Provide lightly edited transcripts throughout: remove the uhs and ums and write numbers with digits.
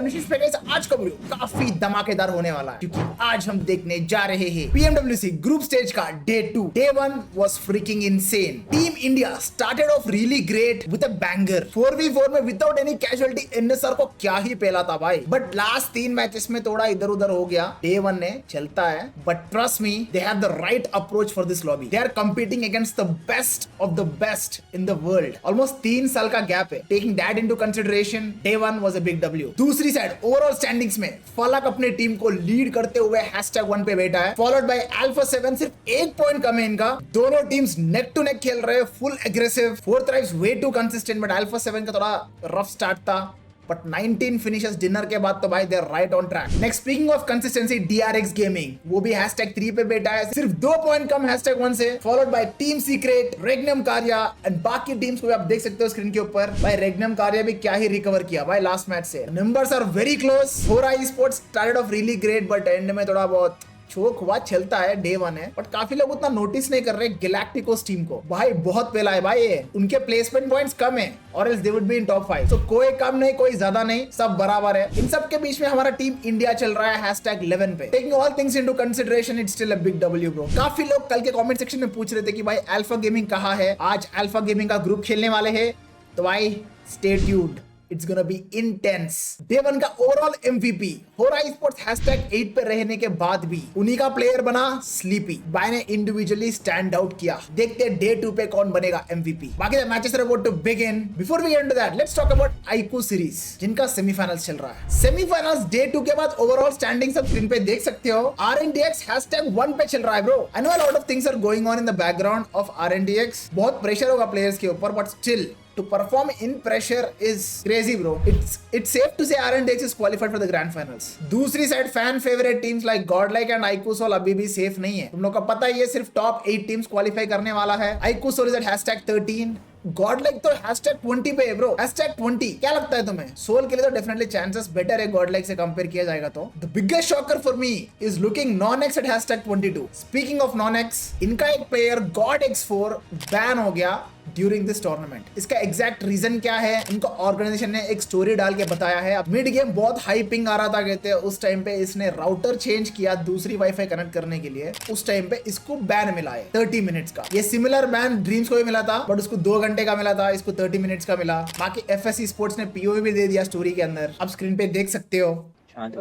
निश्चित पे गाइस आज का वीडियो काफी धमाकेदार होने वाला है क्योंकि आज हम देखने जा रहे हैं PMWC ग्रुप स्टेज का day 2। Day 1 was freaking insane. Team India started off really great with a banger 4v4 में विदाउट एनी कैजुअलिटी। एनएसआर को क्या ही पेला था भाई, बट लास्ट 3 मैचेस में थोड़ा इधर उधर हो गया। डे 1 ने चलता है, but trust me they have the right approach for this lobby. They are competing against the best of the best in the world. Almost 3 साल का गैप है। Taking that into consideration, day 1 was a big W. दूसरी side overall standings में फलक अपने team को lead करते हुए #1 पे बैठा है, फॉलोड बाय अल्फा 7। सिर्फ 1 पॉइंट कम है इनका। दोनों टीम्स नेक टू नेक खेल रहे हैं, full aggressive. 4THRIVES way too consistent, but alpha 7 का थोड़ा रफ स्टार्ट था। बट 19 फिनिशेस डिनर के बाद तो भाई they are right on track. Next, speaking of consistency, DRX gaming वो भी #3 पे बैठा है, सिर्फ 2 पॉइंट कम #1 से, फॉलोड बाय टीम सीक्रेट, रेग्नम कार्या एंड बाकी टीम्स को भी आप देख सकते हो स्क्रीन के ऊपर। भाई रेग्नम कार्या भी क्या ही रिकवर किया भाई लास्ट मैच से। Numbers are very close. 4i sports started off really great, but end में थोड़ा बहुत चोक हुआ। चलता है, डे 1 है, बट काफी लोग उतना नोटिस नहीं कर रहे गैलेक्टिकोस टीम को। भाई बहुत पेला है भाई ये, उनके प्लेसमेंट पॉइंट्स कम है और else they would be in top 5। तो कोई कम नहीं, कोई ज्यादा नहीं, सब बराबर है। इन सब के बीच में हमारा टीम इंडिया चल रहा है #11 पे। Taking all things into consideration, it's still a big W bro. काफी लोग कल के कमेंट सेक्शन में पूछ रहे थे कि भाई अल्फा गेमिंग कहाँ है। आज अल्फा गेमिंग का ग्रुप खेलने वाले हैं, तो भाई stay tuned, It's gonna be intense. Day 1 का ओवरऑल MVP 4i स्पोर्ट्स #8 पे रहने के बाद भी उन्हीं का प्लेयर बना स्लीपी। बाय ने इंडिविजुअली स्टैंड आउट किया। देखते हैं डे 2 पे कौन बनेगा MVP। बाकी the matches are about to begin. Before we get into that, let's talk about iQOO series, जिनका सेमीफाइनल्स चल रहा है। सेमीफाइनल्स डे 2 के बाद ओवरऑल स्टैंडिंग्स आप स्क्रीन पे देख सकते हो। RNDX #1 पे चल रहा है bro. I know a lot of things are going on in the background of RNDX। बहुत प्रेशर होगा प्लेयर्स के ऊपर, but still to perform in pressure is crazy bro. It's safe to say RNDX is qualified for the grand finals. दूसरी side fan favourite teams like Godlike and iQOO Soul अभी भी safe नहीं है। तुम लोग को पता ही है, सिर्फ टॉप 8 टीम्स क्वालिफाई करने वाला है। आईकूसोल इज एट #13, गॉडलाइक तो #20 पे है ब्रो। #20 क्या लगता है तुम्हें? सोल के लिए तो डेफिनेटली चांसेस बेटर है गॉडलाइक से कंपेयर किया जाएगा तो। The biggest shocker for me is looking NonX at #22। Speaking of NonX, इनका एक प्लेयर गॉड-X4 बैन हो गया ड्यूरिंग दिस टूर्नामेंट। इसका एग्जैक्ट रीजन क्या है, इनको ऑर्गेनाइजेशन ने एक स्टोरी डाल के बताया है। अब मिड गेम बहुत हाई पिंग आ रहा था, कहते हैं उस टाइम पे इसने राउटर चेंज किया दूसरी वाईफाई कनेक्ट करने के लिए। उस टाइम पे इसको बैन मिला है 30 मिनट्स का। ये सिमिलर बैन ड्रीम्स को भी मिला था, बट उसको 2 घंटे का मिला था, इसको 30 मिनट्स का मिला। बाकी FSC स्पोर्ट्स ने POV भी दे दिया स्टोरी के अंदर, आप स्क्रीन पे देख सकते हो। बैन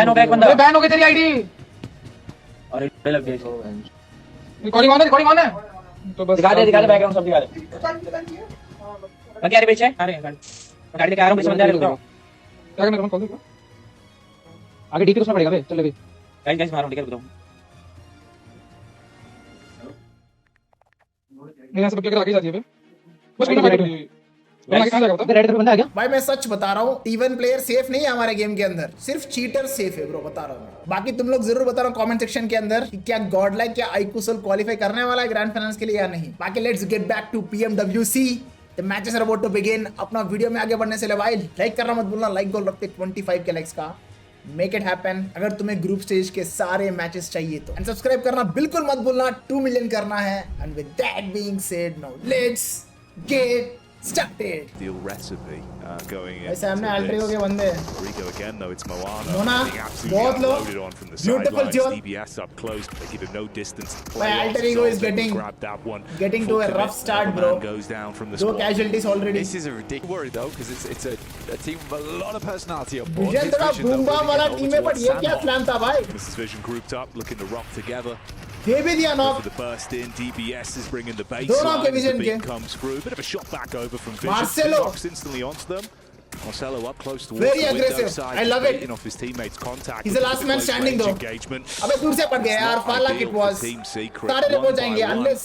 हो गया एक बंदा। बैन हो गई तेरी आईडी। अरे लग गया। रिकॉर्डिंग ऑन है तो बस दिखा दे बैकग्राउंड सब दिखा दे। मैं क्या रे पीछे? अरे गाड़ी लेके आ रहा हूं, पीछे बंदा है, रुक जाओ। क्या करना है, कॉल दे। आगे डीपी उसमें पड़ेगा बे, चल ले बे। गाइस मारो, ठीक है, रुक जाओ। मेरे से बच्चे आगे जाती है बे, बस कहीं ना कहीं आगे कहां जाएगा? बता, रेड पे बंदा आ गया भाई मैं सच बता रहा हूँ, T1 प्लेयर सेफ नहीं है हमारे गेम के अंदर, सिर्फ चीटर सेफ है ब्रो, बता रहा हूँ। बाकी तुम लोग जरूर बता रहा हूँ कमेंट सेक्शन के अंदर कि क्या गॉडलाइक या आईकूसोल क्वालिफाई करने वाला है ग्रैंड फाइनल्स के लिए या नहीं। बाकी let's get back to PMWC। The matches are about to begin। अपना वीडियो में आगे बढ़ने से ले भाई लाइक करना मत भूलना। लाइक गोल रखते 25 के लाइक्स का, मेक इट हैपन। अगर तुम्हें ग्रुप स्टेज के सारे मैचेस चाहिए तो, एंड सब्सक्राइब करना बिल्कुल मत भूलना। 2 मिलियन करना है। And with that being said, now let's get started. Deal recipe going in. ऐसे हमने अल्ट्रिगो के बंदे Rigo again though, it's Moana. Mona, Being absolutely बहुत लोग unloaded on from the beautiful sidelines. John. DBS up close, they give him no distance to By play off. Alterigo is Zoltan getting grabbed that one. to Full a rough commit. start, Another bro. man goes down from the 2 squad. casualties already. This is a ridiculous worry though, because it's a team with a lot of personality up front. Vision थोड़ा boom bam वाला team है, but ये क्या plan था भाई? This is Vision grouped up, looking to rock together. दे भी दिया knock. For the burst in, DBS is bringing the दोनों baseline. के The Vision के। beat comes through. Bit of a shot back over from Vision. Marcelo. Knocks instantly onto them. Marcelo up close towards Very the window aggressive. side, I love it. beating off his teammates' contact. He's the last man standing though. Engagement. अबे दूर से पड़ गया यार, फाला kit was. सारे लोग हो जाएंगे unless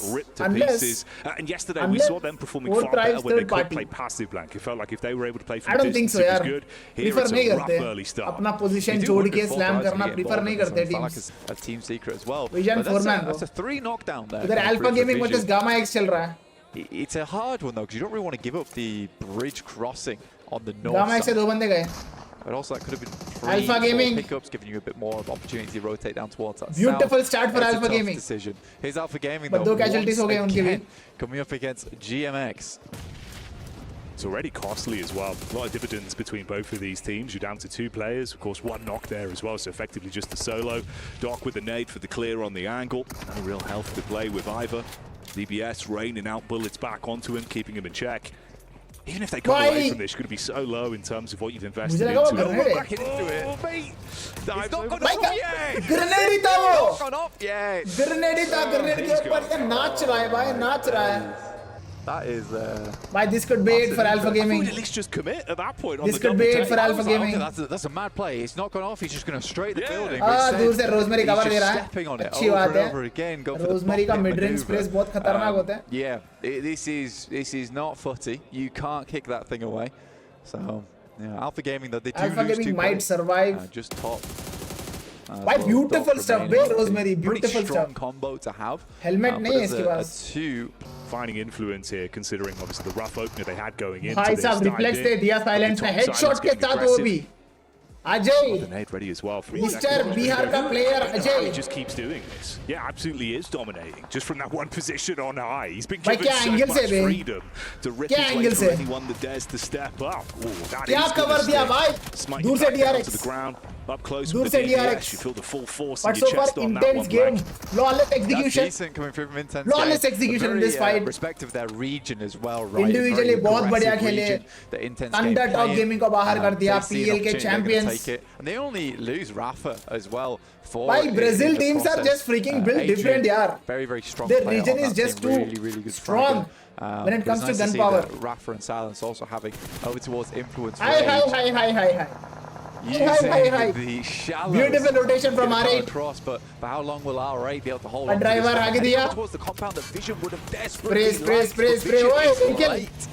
and yesterday we saw them performing far better when they could play passive blank. It felt like if they were able to play I from don't think distance so it यार। was good. Here prefer it's नहीं a rough करते early start. अपना position छोड़ के slam करना prefer नहीं करते teams. A team secret as well. Vision But that's 4-man that's a 3 knockdown there. उधर alpha gaming versus gamma x चल रहा है। It's a hard one though, because you don't really want to give up the bridge crossing on the north DOMINATION से side. 2 बंदे गए. But also that could have been 3 Alpha 4 Gaming. pickups, giving you a bit more of opportunity to rotate down towards that Beautiful south. start for It's a Alpha tough Gaming. decision. Here's Alpha Gaming But though, 2 casualties हो गए उनके भी. again, coming up against GMX. It's already costly as well. A lot of dividends between both of these teams. You're down to 2 players. Of course, 1 knock there as well, so effectively just a solo. Doc with the nade for the clear on the angle. No real health to play with either. DBS raining out bullets back onto him, keeping him in check. Even if they come away from this, you're going to be so low in terms of what you've invested into मुझे it. लगा वो Back into it. Oh, mate! It's Dives not over gone the off top. yet. Grenade ही था वो. Not gone off yet. Grenade ही था. Grenade के ऊपर ये नाच रहा है भाई, नाच रहा है. That is Bhai, this could be it for Alpha I Gaming. would at least just commit at that point on This the could double be it take. for Alpha Gaming. That's a mad play. It's not gone off. He's just going to straight the Yeah. building. दूर से rosemary He's cover just दे रहा stepping on है. it अच्छी over बात and है. over again. Go for the rosemary का pocket mid range maneuver. स्प्रेस बहुत खतरनाक होता है. Yeah, this is not footy. You can't kick that thing away. So yeah, Alpha Gaming though they do Alpha lose Gaming 2 might players. survive. Just top. Why beautiful stuff, bhai, Rosemary, beautiful Pretty strong stuff. combo to have. Helmet but नहीं है as इसके a pass. 2. Finding influence here, considering obviously the rough opener they had going into भाई this. साहब reflex दे दिया silence में headshot के साथ वो भी. The Ajay, nade ready as well. Mister Bihar का player He Ajay. just keeps doing this. Yeah, absolutely is dominating. Just from that one position on high. He's been भाई given क्या so angle much से बे? freedom to rip क्या his way angle through से? anyone that dares to step up. Ooh, that क्या is gonna cover दिया stick. भाई? Smite दूर you से back down DRX. to the ground. Up close दूर with से the DBS. DRX. You feel the full force But in your so far chest on that intense one. game, Greg. flawless That's execution. decent coming through from intense Flawless game. execution in Very, this fight. Respect of their region as well, right? Individually Very बहुत बढ़िया aggressive खेले. region. The intense Thunder game Talk playing. Gaming को बाहर कर दिया. They see an PL के opportunity, they're gonna champions. take it. And they only lose Rafa as well. For भाई in Brazil the teams are process. just freaking built Adrian, different यार. Very, very strong. Their player region on is that just team. too really, really good strong striker. when it But comes it's to nice see gunpower. that Rafa and Silence also having over towards influence. Hi. Using the shallows. Beautiful rotation from Get it R8. across, but for how long will R8 be able to hold A on to this driver one? आगे And दिया. towards the compound that Vision would have desperately Spray. Vision ओए, is Vision. late.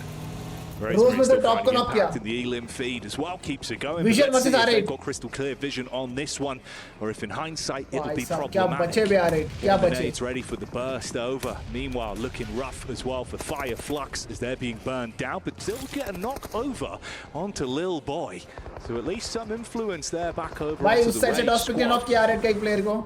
Rose में तो top को knock किया. In the Elim feed as well keeps it going. Vision But let's see versus if R8. they've got crystal clear vision on this one, or if in hindsight it'll भाई be साहब क्या problematic. बचे भी R8, क्या बचे. Grenades ready for the burst over. Meanwhile, looking rough as well for Fire Flux as they're being burned down, but still get a knock over onto Lil Boy. So at least some influence there back over भाई onto उस the side से Rage toss pick ने squad. Knock किया R8 का एक player को.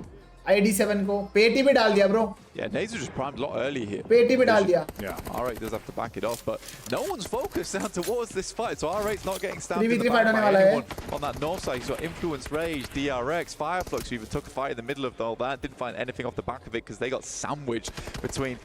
ID7 को पेटी भी डाल दिया bro. Yeah, Nazer just primed a lot early here. पेटी भी डाल दिया. Yeah. R8 does have to back it off, but no one's focused down towards this fight, so R8's not getting stabbed 3v3 in the fight back होने by वाला है. anyone on that north side. He's got Influence, Rage, DRX, Fireflux, who even took a fight in the middle of all that. Didn't find anything off the back of it because they got sandwiched between.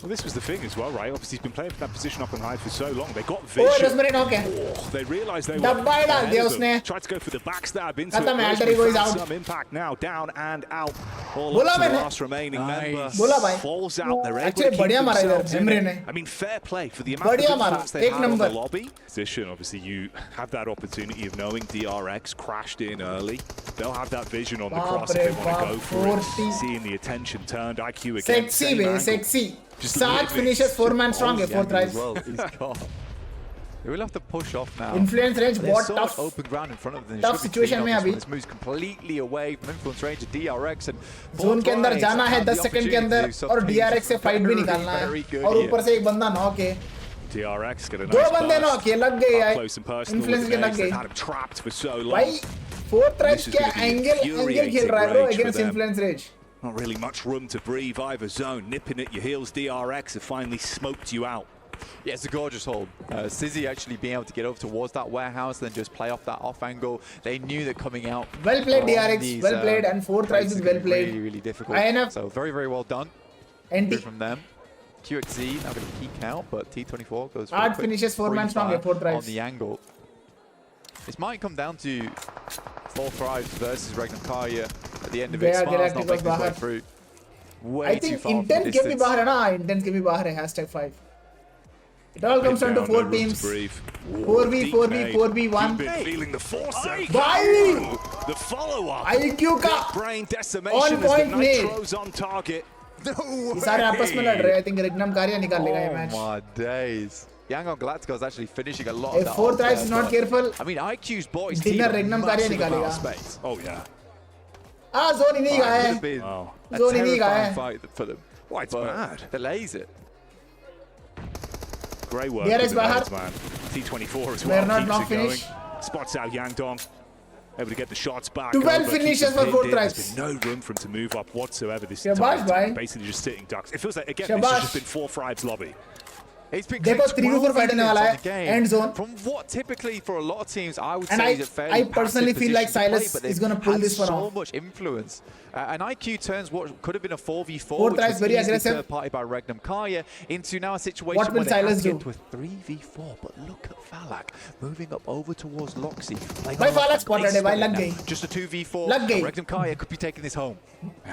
Well, this was the thing as well, right? Obviously, he's been playing from that position up on high for so long. They got ओए vision. Rosemary knock है. Oh, they realized they were डब्बा ही डाल ahead दिया of them. उसने. Tried to go for the backstab into खत्म it. है, Rosemary Alter Ego is found out. some impact now, down and out. All बोला up to the मैंने. last remaining Nice. member. बोला भाई. Falls out. They're able Actually, to keep बढ़िया मारा इधर, themselves in Emre it. ने. I mean, fair play for the amount बढ़िया of मारा, influence they एक had on the number. lobby. Position, obviously, you have that opportunity of knowing DRX crashed in early. They'll have that vision on the बाप cross if रे they want to बाप, go for it. 40. Seeing the attention turned, IQ again. Sexy same बे, angle. sexy. Just 7 living. finishes 4 man strong है The 4th angle as rise. well. He's got. They will have to push off now. Influence range There's बहुत so tough. much open ground in front of them. They tough should be situation clean में on this अभी. one. This moves completely away from influence range of DRX and zone के अंदर 4thrives जाना है have the 10 second के opportunity अंदर to do और something DRX से फाइट भी very, निकालना very है good और here. ऊपर से एक बंदा नॉक है. DRX get a nice दो बंदे burst. नॉक ये लग गए Up यार. close and personal Influence with के the लग nades. They've गए. had him trapped for so long. भाई 4th rise This is क्या gonna be एंगल खेल रहा है bro infuriating against rage for influence rage. Not really much room to breathe either zone. Nipping at your heels, DRX have finally smoked you out. Yeah, it's a gorgeous hold. Sizzy actually being able to get over towards that warehouse, then just play off that off angle. They knew that coming out. Well played on DRX, these, well played, and 4th rise fights is are well gonna be played. Really, really difficult. INF. So very, very well done. NT. Good from them. QXZ now going to peek out, but T24 goes for Art a quick finishes 4 man strong free at 4th fire rise. on the angle. This might come down to 4thrives versus Reducaria at the end of it. गया Smiles not Galacticos making his way बाहर. through. Way I too think far from intent के भी distance. बाहर है ना. Intent के भी बाहर है #5. It all comes down to 4 teams. 4v 4v 4v1. You've been feeling the force there. भाई The follow-up. IQ का Brain decimation on as point the nade. Nitro's on target. No ये सारे आपस में लड़ रहे हैं. I think Regnum कार्य निकाल लेगा ये Oh match. my days. Yangon Galacticos is actually finishing a lot If of that 4th off rise there, is not but- careful, I mean, IQ's boys Dinner team Regnum massive कार्य amount of निकालेगा. space. Oh, yeah. Zone ही नहीं Oh, गया it would है. have been Wow. a Zone ही नहीं गया terrifying है. fight for them. Why, it's But mad. delays it. great work. DRX with the bahar. nades, man. T24 as We're well. not Keeps knock it going. finish. Spots out Yangdong. Able to get the shots back. 12 over, keeps finishes him for pinned 4 in. tries. There's been no room for him to move up whatsoever this Shabash, entire bhai. time. Basically just sitting ducks. It feels like, again, this Shabash. has just been 4THRIVES lobby. He's been देखो 3v4 fight होने वाला है end zone. From what typically for a lot of teams I would And say is a fairly I personally passive feel like position to play, Silas but is they've gonna pull had this one so off. much influence. And IQ turns what could have been a 4v4, 4 which tries was very easily aggressive. third party by Regnum Kaya, into now a situation What will where they have Silas to do? get to a 3v4. But look at Falak moving up over towards Loxy. भाई Falak spotted है भाई लग गई. Just a 2v4. लग गई. Regnum Kaya could be taking this home.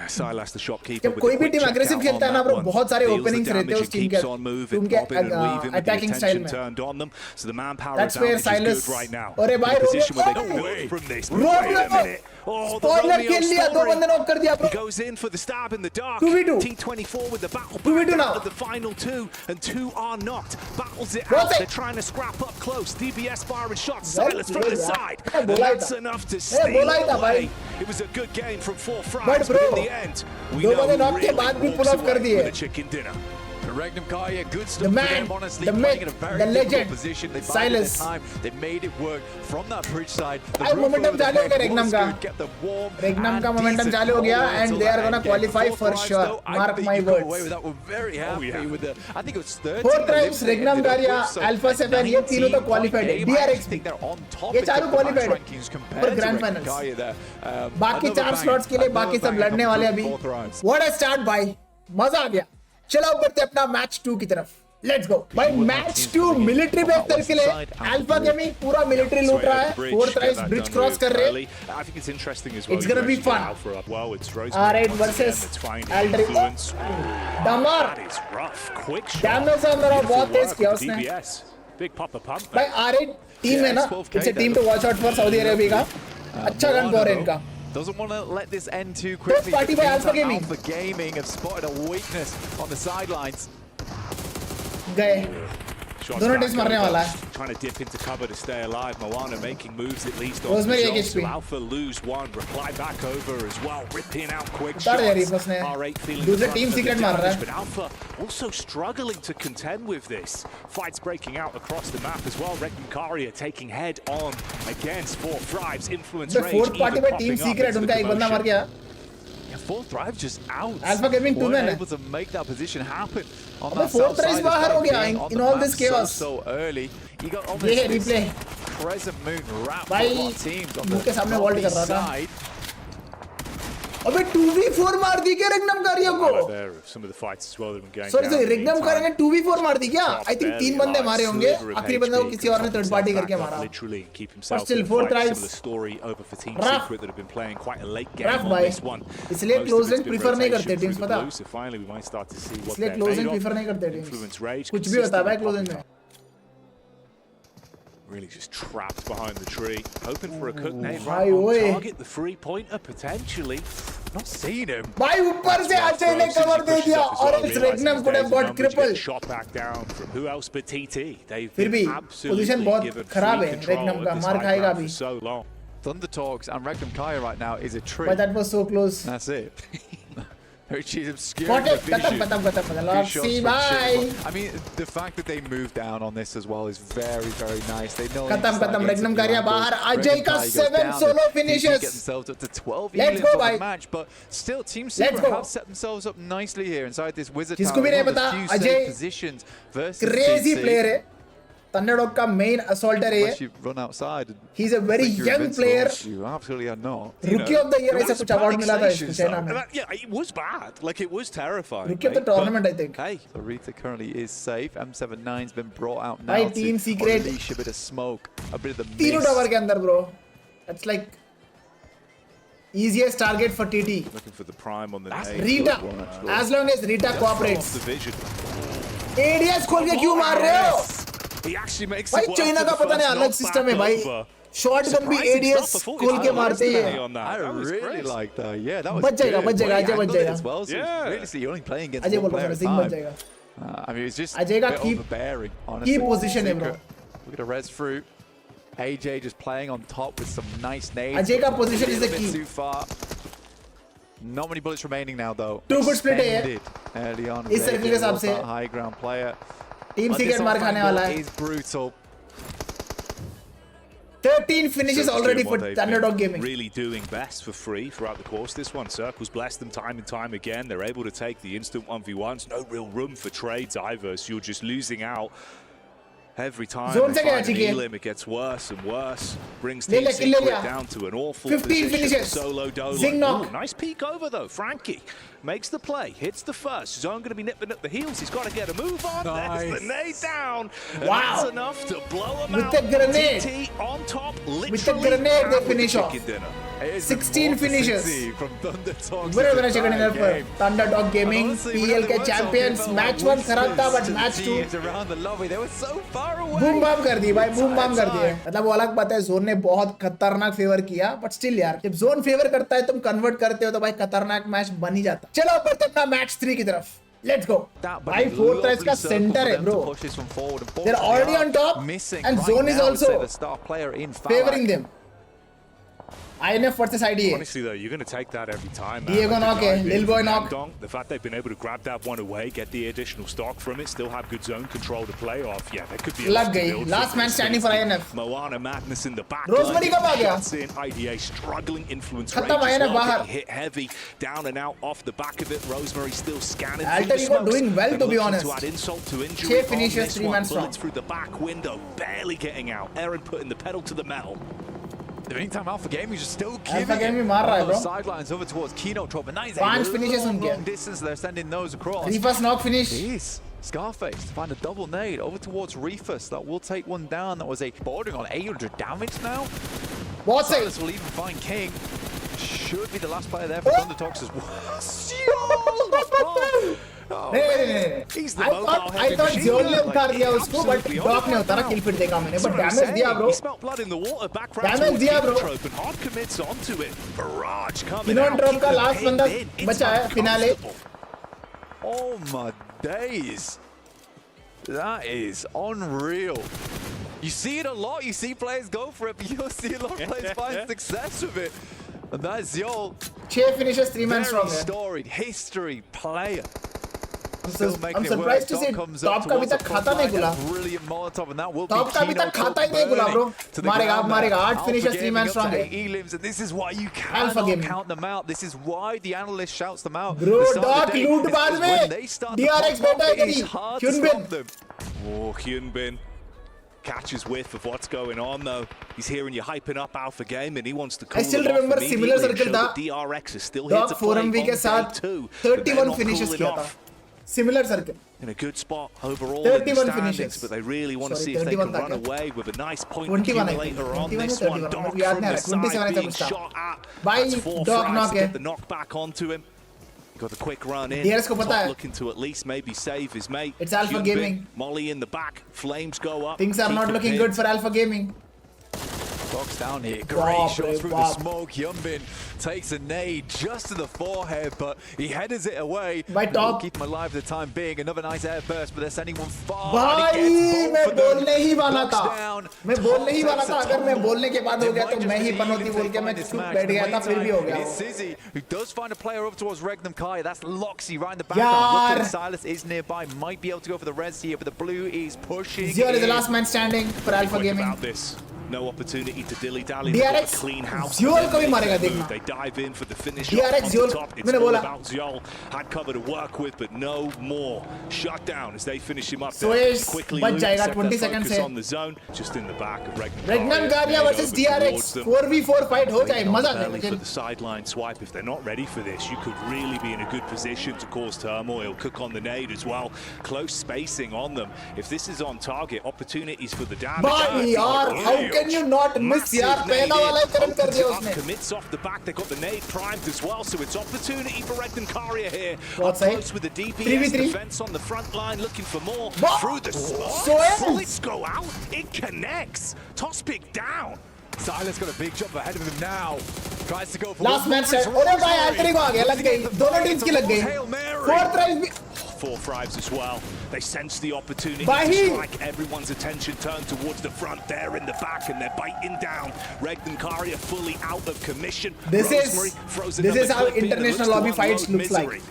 Silas, the shopkeeper. जब कोई भी टीम aggressive खेलता है ना ब्रो बहुत सारे openings रहते हैं उस टीम के attacking style में. Turned on them, so the manpower That's where advantage is Silas. good right now. अरे भाई In a position where they Romeo. can build from this. Romeo. Wait a minute. Oh, the Spoiler Romeo खेल लिया दो story. बंदे knock कर दिया He bro. goes in for the stab in the dark. 2v2. T24 with the battle 2v2 back now. out of the final two, and two are knocked. Battles it Bro, out. say- They're trying to scrap up close. DBS firing shots. Well Silas from played, the यार. side. मैं And बोला ही that's था. enough to मैं steal बोला ही था away. भाई. It was a good game from 4THRIVES, But but bro, in the end, we दो know बंदे who knock के really बाद भी walks pull off कर away दिए. with a chicken dinner. Regnum Kaya, good stuff The for man, them, honestly, the playing myth, in a very the difficult legend, position. They bided Silas. their time. They made it work from that bridge side. The भाई roof momentum over the चालू हो गया head Regnum was का. good, kept them warm Regnum and का momentum decent चालू हो गया all the way and till they are the gonna end game. qualify for 4THRIVES, sure. though, I Mark think my you got words. away with that. We're very happy yeah. with the. I think it was 13. 4THRIVES, Regnum Garia, Alpha 7 ये तीनों तो qualified है. I DRX think they're on top ये in चारों terms of qualified है. rankings और compared to grand Regnum finals. Kaya there. बाकी Another 4 banger, slots के लिए another बाकी सब banger लड़ने coming वाले through अभी. from 4THRIVES. What a start भाई. मजा आ गया. चलो अब बढ़ते अपना मैच 2 की तरफ. Let's go. भाई मैच 2 मिलिट्री बेस करके ले. अल्फा गेमिंग पूरा मिलिट्री लूट रहा है. 4THRIVES ब्रिज क्रॉस कर रहे हैं. I think it's interesting as well. It's gonna be fun. Well, it's R8 versus Aldrin. Damar. That is rough. Quick shot. Damage अंदर बहुत तेज किया उसने. DBS. Big pop pump. भाई R8 टीम है ना. It's a team to watch out for Saudi Arabia का. अच्छा gun power है इनका. Doesn't want to let this end too quickly. party by Alpha Gaming. Alpha Gaming have spotted a weakness on the sidelines. गए. Shots दोनों back teams मरने over, वाला है. Trying to dip into cover to stay alive. Moana making moves at least on Rosemary the एक zone. So HP. Alpha lose one, reply back over as well, ripping out quick उतार दिया shots. Refers ने. R8 feeling दूसरे the brunt team of the secret मार रहा है. damage, but Alpha also struggling to contend with this. Fights breaking out across the map as well. Reducaria taking head on against 4THRIVES. Influence The rage fourth party even by team popping up secret into the उनका एक बंदा मर commotion. गया. 4THRIVES just out. Alpha Gaming two weren't men है. able to make that position happen on अबे that south 4THRIVES side बाहर हो of गया being in- on in the all map this chaos. so early. You got ये है almost this replay. crescent moon wrap भाई, for a lot of teams on मुंह के the सामने wall northeast कर रहा था. side. अबे 2v4 मार दी क्या Regnum Garia को? Right there of some of the fights as well that have been going Sorry down in the Regnum Garia ने meantime. 2v4 मार दी क्या? I think Barely 3 बंदे alive, मारे होंगे. sliver of आखिरी बंदे को HP, किसी और ने could third pop party himself करके back up मारा. literally and keep himself still, in the fight. 4THRIVES. Similar story over for Team Rough. Secret that have been playing quite a late game Rough on भाई. this one. इसलिए Most close of it's range been prefer नहीं rotation करते teams, through the पता? blue, so finally we might start to see what इसलिए they're close made range of. prefer नहीं करते teams. Influence rage. कुछ भी होता है भाई close range में. Really just trapped behind the tree, hoping for a cook nade भाई right on ओए. target. The free pointer potentially. Not seen him. भाई ऊपर से अजय ने कवर दे दिया और इस Regnum could have got crippled. Shot back down from who else but TT. They've फिर भी been absolutely पोजीशन बहुत given खराब free है control Regnum of का. this मार high खाएगा ground अभी. for so long. Thunder Talks and Regnum Kaya right now is a trick. But that was so close. That's it. She's obscuring Got the it. खत्म vision. खत्म खत्म. Good Let's shots see from bye. Shipper. I mean, the fact that they moved down on this as well is very, very nice. They know खत्म it's खत्म. like Regnum into the Garia angle. बाहर. Regnum Ajay का Kaya goes 7 down solo and TT finishes. get themselves up to 12 Let's elims go, on bhai. the match, but still Team Let's Secret go. have set themselves up nicely here inside this wizard जिसको tower. भी नहीं One of the पता, few Ajay safe positions versus Crazy TC. player है. Thunderx का main assaulter है. Unless you run outside and He's a very think you're young invincible, player. You absolutely are not. Rookie of the year There ऐसा was कुछ award मिला था इसको panic China stations, में. though. Yeah, it was bad. Like, it was terrifying. Rookie of the mate, but tournament I think. Hey, So Rita currently is safe. M79's been brought out now By Team to Secret. unleash a bit of smoke, a bit of the तीनों mist. tower के अंदर bro. That's like easiest target for TT. looking for the prime on the That's nade. Rita. Good one, actually. As long as Rita Off cooperates. the vision. ADS खोल के क्यों मार रहे हो? He actually makes भाई it work China for का the पता नहीं first अलग सिस्टम है knockback भाई. over. शॉटगन भी Surprising ADS stuff for खोल के 45 मारते minutes हैं. on that. I That was really great. like that. Yeah, that was बच जाएगा, good. बच जाएगा, Well, अजय he बच angled it जाएगा. as well, so Yeah. realistically, you're only playing against Ajay one बोल player रहा at a सिंह बच time. जाएगा. I mean, it's just Ajay a का bit keep- overbearing, honestly. position है, bro. Look at a res fruit. AJ just playing on top with some nice nades. Ajay का position is the A bit key. too far. Not many bullets remaining now, though. Two good split है. Extended early on. इस AJ circle के हिसाब was से. that high ground player. Team But this secret मार off खाने वाला angle है. is brutal. 13 finishes Circus already doing for what they've Thunderdog been Gaming. really doing best for free throughout the course. This one, Circles bless them time and time again. They're able to take the instant 1v1s. No real room for trades either, so you're just losing out. Every time Zone they se gaya, find an Chiki. elim, it gets worse and worse. Brings Le Team le, kill le Secret liya. down to an awful 15 position. finishes. Solo Dolo. Zing knock. Ooh, nice peek over though. Frankie makes the play, hits the first. Zone going to be nipping at the heels. He's got to get a move on. Nice. There's the nade down. And Wow. that's enough to blow him With out. the grenade. TT on top, literally. With the grenade, they out with the finish off. chicken dinner. It is 16 more finishes. consistency from Thunderx. बड़े बड़े chicken dinner पर Thunderdog Gaming Honestly, PL के champions. Match 1 खराब था but match 2 around the lobby, they were so far away. Boom bam कर दी भाई, boom bam कर दिए. मतलब वो अलग बात है, जोन ने बहुत खतरनाक फेवर किया, बट स्टिल यार जब जोन फेवर करता है तुम कन्वर्ट करते हो तो भाई खतरनाक मैच बन ही जाता. चलो बढ़ते अपना मैच 3 की तरफ. Let's go. भाई 4THRIVES का सेंटर है bro. They're already on top and zone is also favoring them. INF versus IDA. Honestly though, you're going to take that every time. Diego knock है, Lil Boy knock. The fact they've been able to grab that one away, get the additional stock from it, still have good zone control to play off. Yeah, there could be a लग lot to गई. build Last from man this. standing for INF. Moana Madness in the back. Rosemary कब आ गया? Shots in IDA struggling influence खत्म range as INF well, बाहर. getting hit heavy down and out off the back of it. Rosemary still scanning Alter through the Ego smokes. doing well, They're to be looking honest. to add insult to injury. 6 on finishes, this 3 one. man strong. Bullets through the back window, barely getting out. Aaron putting the pedal to the metal. The meantime, Alpha Gaming is just still Alpha giving Gaming it मार रहा है on the bro. sidelines over towards Kino Trop. And that is a 5 finishes long, उनके. long distance they're sending those across. Reefus knock finish. Jeez. Scarface to find a double nade over towards Reefus. That will take one down. That was a bordering on 800 damage now. बहुत सही. Silas will even find King. Should be the last player there for Thunderx as well. Oh, नहीं. He's the I thought Zone ने उतार दिया उसको, but Doc ने उतारा, kill feed देखा मैंने, but damage दिया bro. He smelt blood in the water. Back Damage दिया bro. and hard commits onto it. Barrage coming Kino out. Trop का keeping last him बंदा pinned in. It's बचा है, finale. uncomfortable. Oh my days. That is unreal. You see it a lot. You see players go for it, but you'll see a lot of players find success with it. And that's Yol. 6 finishes, 3 man strong Very है. storied history player. I'm surprised to see Top का अभी तक खाता नहीं खुला. Brilliant Molotov, and that will Top be का अभी Kino तक खाता ही Trop नहीं खुला bro. burning to the मारेगा, ground मारेगा. there. 8 finishes, Alpha 3 man Gaming strong up to है. 8 elims, and this is why you Alpha cannot Gaming. count them out. This is why the analyst shouts them out. Bro, The start of Doc the day loot is बाद when में. they start to DRX pop बेटा off, it करी. is hard to Hyunbin. stop them. Oh, Hyunbin catches whiff of what's going on though. He's hearing you hyping up Alpha Game and he wants to cool I still them off remember similar immediately and circle show था. that DRX is still here Doc to play 4MV के on साथ day 2. but they're 31 not finishes cooling किया था. off. Similar circle. In a good spot overall 31 in the standings, finishes. but they really want to Sorry, see if they 31 can run था क्या? away with a nice point 21 I think. accumulator on 21 this या one. 31, Doc मुझे याद from नहीं आ the रहा. 27 side ऐसा being कुछ था. shot at. भाई, That's 4 Doc thrives knock to है. get the knock back onto him. Got the quick run in. DRX को पता Top है. looking to at least maybe save his mate. It's Alpha Hyunbin, Gaming. Molly in the back. Flames go up. Things are Keep not it looking pinned. good for Alpha Gaming. Box down here. Great Wow, shots through wow. the smoke. Hyunbin takes a nade just to the forehead, but he headers it away. By top. Keep him alive for the time being. Another nice air burst, but they're sending one far. भाई and he gets मैं both of them. बोलने ही वाला था. Box down. मैं बोलने ही वाला Takes था. the अगर मैं tumble. बोलने के बाद They हो गया might तो just मैं ही be पनौती even बोल के take मैं on this चुप match. बैठ गया था, फिर भी हो It गया. is Sizzy who does find a player up towards Regnum Kai. That's Loxy right in the background. यार. Luckily Silas is nearby. Might be able to go for the res here, but the blue is pushing. Zero is the in. last man standing for Alpha Quick Gaming. about this. No opportunity to dilly-dally. DRX, They've got a clean house. Zioal They को भी make मारेगा, their देखना. move. They dive in for the finish DRX, on Zioal, the top. It's मैंने all बोला. about Zioal. Had cover to work with, but no more. Shut down as they finish him up. Suez Quickly बच loot, जाएगा, set 20 their seconds focus है. on the zone, just in the back of Regnum Regnum Garia versus DRX. 4v4 fight हो जाए, मजा आ for जाए. the sideline swipe. If they're not ready for this, you could really be in a good position to cause turmoil. Cook on the nade as well. Close spacing on them. If this is on target, opportunities for the damage. भाई यार, how can you not miss यार? पहला वाला ही current कर दिया उसने. Commits off the back. They've got the nade primed as well, so it's opportunity for Reducaria here. बहुत Up सही. close with the DPS 3v3. defense on the front line, looking for more. Bah! Through the smoke. Suez! Bullets go out. It connects. Toss pick down. Silas got a big jump ahead of him now. Tries to go for Last man set. अरे भाई entry को आ गया, लग गई. दोनों teams की लग गई. Hail Mary. 4THRIVES भी. 4THRIVES as well. They sense the opportunity Bahi. to strike. Everyone's attention turned towards the front there in the back, and they're biting down. Reducaria fully out of commission. This is Rosemary throws how another clip in that international looks to lobby fights unload looks like. misery.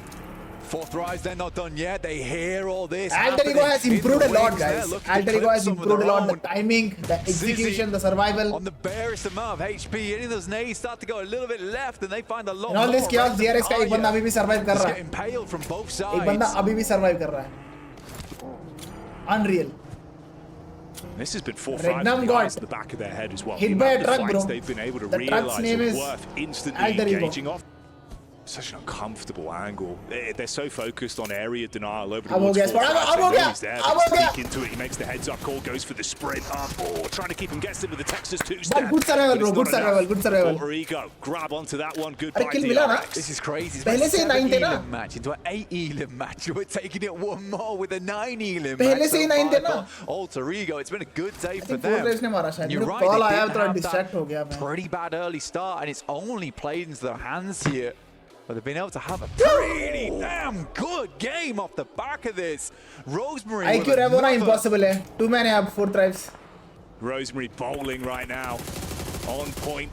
4THRIVES, they're not done yet. They hear all this. Alter Ego has improved a lot, guys. Alter Alter Ego has improved a lot. The timing, the execution, the survival. On the barest amount of HP, any of those nades start to go a little bit left, and they find a lot In all this chaos, DRX का एक बंदा अभी भी survive कर रहा है. impaled from both sides. एक बंदा अभी भी survive कर रहा है. Unreal. This has been 4 Regnum got got the back of their head as well. hit by a truck, bro. They've been able to The truck's realize name the is worth instantly Alter Ego. engaging off. Such an uncomfortable angle. They're so focused on area denial over Ab ho towards gaya, 4THRIVES. ab ho They know gaya, he's there. ab They ho gaya. sneak into it. He makes the heads up call, goes for the sprint up. Oh, trying to keep him guessing with the Texas But two-step. good survival, bro. But Good it's not survival. enough. Good survival. Alter Ego, grab onto that one. Good अरे by kill मिला ना? DRX. This is crazy. It's पहले से ही 9 थे ना? elim match into an 8 elim match. We're taking it one more with a 9 elim पहले match. से ही 9 थे ना? Alter Ego, it's been a good day for 4THRIVES them. ने मारा शायद. You're मेरे right, को call they आया did थोड़ा have distract हो गया that मैं. pretty bad early start, and it's only played into their hands here. But they've been able to have a pretty damn good game off the back of this. Rosemary IQ with rev होना another- impossible है. 2 मैंने अब 4THRIVES. Rosemary bowling right now. On point.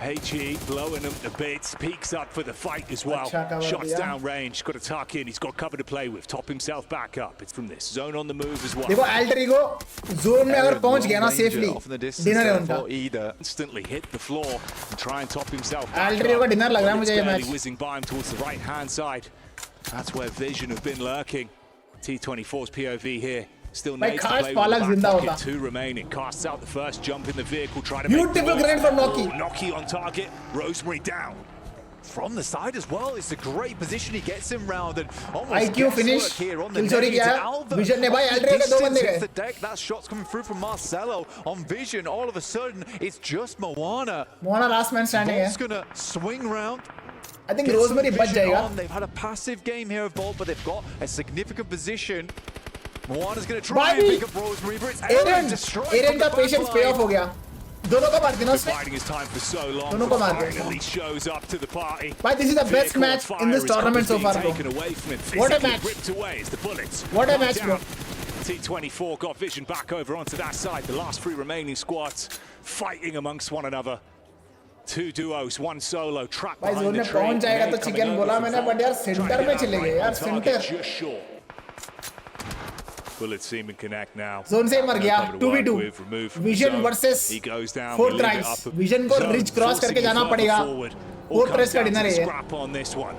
HE blowing them to bits. Peeks up for the fight as well. अच्छा cover Shots दिया. down range. Got to tuck in. He's got cover to play with. Top himself back up. It's from this zone on the move as well. देखो Alter Ego zone में अगर पहुंच गया ना Ranger safely, off in the distance dinner है there उनका. for either. Instantly hit the floor and try and top himself back Alter Ego up. का dinner लग रहा है Bullets मुझे ये barely match. whizzing by him towards the right hand side. That's where Vision have been lurking. T24's POV here. Still भाई needs to खास play पालक with the जिंदा back होता. pocket. 2 remaining. Casts out the first jump in the vehicle. Try to Beautiful make the grenade from Noki. Noki on target. Rosemary down. From the side as well, it's a great position. He gets him round and almost IQ guesswork finish. here on the Kill chori nades. किया. And Alva Vision ने भाई off the Alter Ego के दो distance बंदे hits गए. the deck. That shot's coming through from Marcelo on Vision. All of a sudden, it's just Moana. Mohana last man standing Bolt's है. gonna swing round. I think Get some Rosemary बच vision जाएगा. on. They've had a passive game here of Bolt, but they've got a significant position. Moana's gonna try and भाई pick up Rosemary, but it's Aaron destroyed Aaron from का the patience pay backline. off हो गया. दोनों को मार देना Been उसने. biding his time for so long. दोनों को मार दिया. Finally shows up to the party. भाई this is the best Vehicle on match fire, in this his tournament so cover's far, being bro. taken away from him. What a Physically match. ripped away as the bullets. What a come match, bro. down. T24 got Vision back over onto that side. The last 3 remaining squads fighting amongst one another. 2 duos, 1 solo, trapped भाई behind zone the में tree. पहुंच जाएगा तो Nade coming chicken over बोला from मैंने, Vault. but यार Trying to center get में that चले right गए यार, on target, center. just short. Bullets seem to connect now. Zone से ही मर गया. Cover to work 2v2. with, removed from the Vision zone. versus He goes down, 4THRIVES. we leave it up. Vision को Zone reach cross forcing करके him जाना further पड़ेगा. forward. All 4THRIVES comes का down dinner to है the ये. scrap on this one.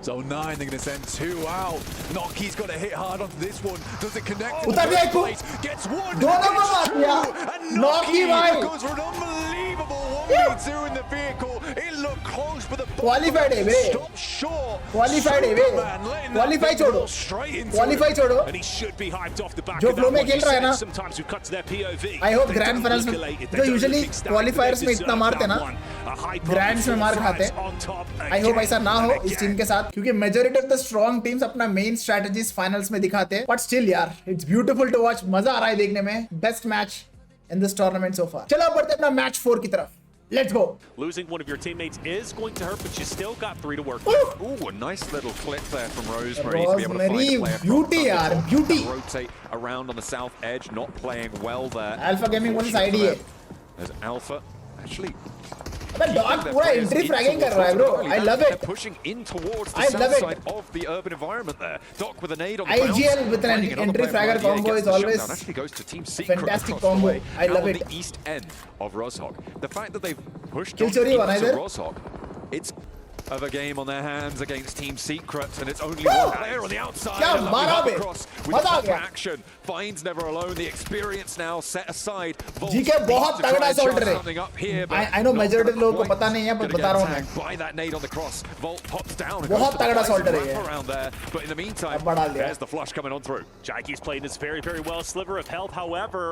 So 9, they're going to send 2 out. Noki's got to hit hard onto this one. Does it connect? उतर दिया एक को. Gets one. दोनों को Gets मार two. दिया. And Noki भाई. goes for an unbelievable 1v2 in the vehicle. It looked close, but the Qualified है बे. stop short. Qualified है बे. Superman letting that Qualify thing छोड़ो. go straight into Qualify it. छोड़ो. And he should be hyped off the back जो of flow that में one. खेल You रहा है said ना. sometimes we cut to their POV. I hope They grand don't finals look में elated. They जो don't usually look ecstatic. qualifiers They में इतना deserve मारते that ना. one. A high Grands में मार खाते. on top I hope again ऐसा ना हो and इस टीम again. के साथ, क्योंकि majority of the strong teams अपना मेन स्ट्रेटजीज फाइनल्स में दिखाते हैं. बट स्टिल यार, इट्स ब्यूटीफुल टू वॉच. मजा आ रहा है देखने में. Best match in this tournament so far. चलो बढ़ते अपना मैच 4 की तरफ. Let's go. Losing one of your teammates is going to hurt, but you still got 3 to work Ooh. with. Ooh, a nice little clip there from Rosemary to be able to find Rosemary, a player from beauty yaar, Thunderx beauty. and rotate around on the south edge, not playing well there. Alpha Gaming one Fortunate side for ही है. them. There's Alpha. Actually, अबे dog पूरा entry fragging कर रहा है, bro. I love They're it. pushing in towards the I south love it. side of the urban environment there. Doc with a nade on the IGL bounce, with an finding another entry player fragger from IDA, combo gets is the always shutdown. Actually goes to Team Secret fantastic across the combo. way, I now love on it. the east end of Roshok. The fact that they've pushed Kill on chori one into either. Roshok, it's of a game on their hands against Team Secret, and it's only one player on the outside. क्या A lovely मारा hop bay. across with मजा आ proper गया. action. Finds never alone. The experience now set aside. Volt GK needs बहुत to try तगड़ा and shove soldier है. something up here, but I know not majority gonna लोगों को quite पता नहीं है, but gonna बता get रहा हूँ मैं. tagged by that nade on the cross. Volt pops down. and बहुत goes for the तगड़ा decisive soldier है ये. wrap around there, but in the meantime, अब बढ़ा लिया. there's the flush coming on through. Jackie's playing this very, very well. Sliver of health, however,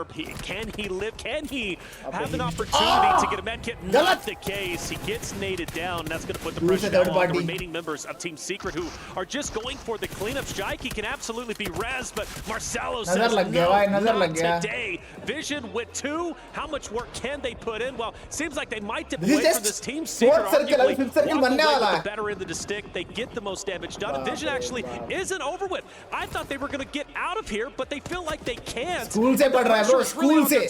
can he live? Can he have an opportunity to get a med kit? Not the case. He gets naded down. That's going to put the Who's the pressure third down on the party? remaining members of Team Secret, who are just going for the cleanups. Jackie can absolutely be res, but Marcelo नजर says लग गया no, भाई, नजर not लग गया. today. Vision with 2. How much work can they put in? Well, seems like they might dip This is away from just this team secret. fourth circle, Arguably, fifth circle walk बनने away वाला with है. the better end of the stick. They get the most damage done. Vision actually isn't over with. I thought they were going to get out of here, but they feel like they can't. School से पढ़ रहा है bro, school से.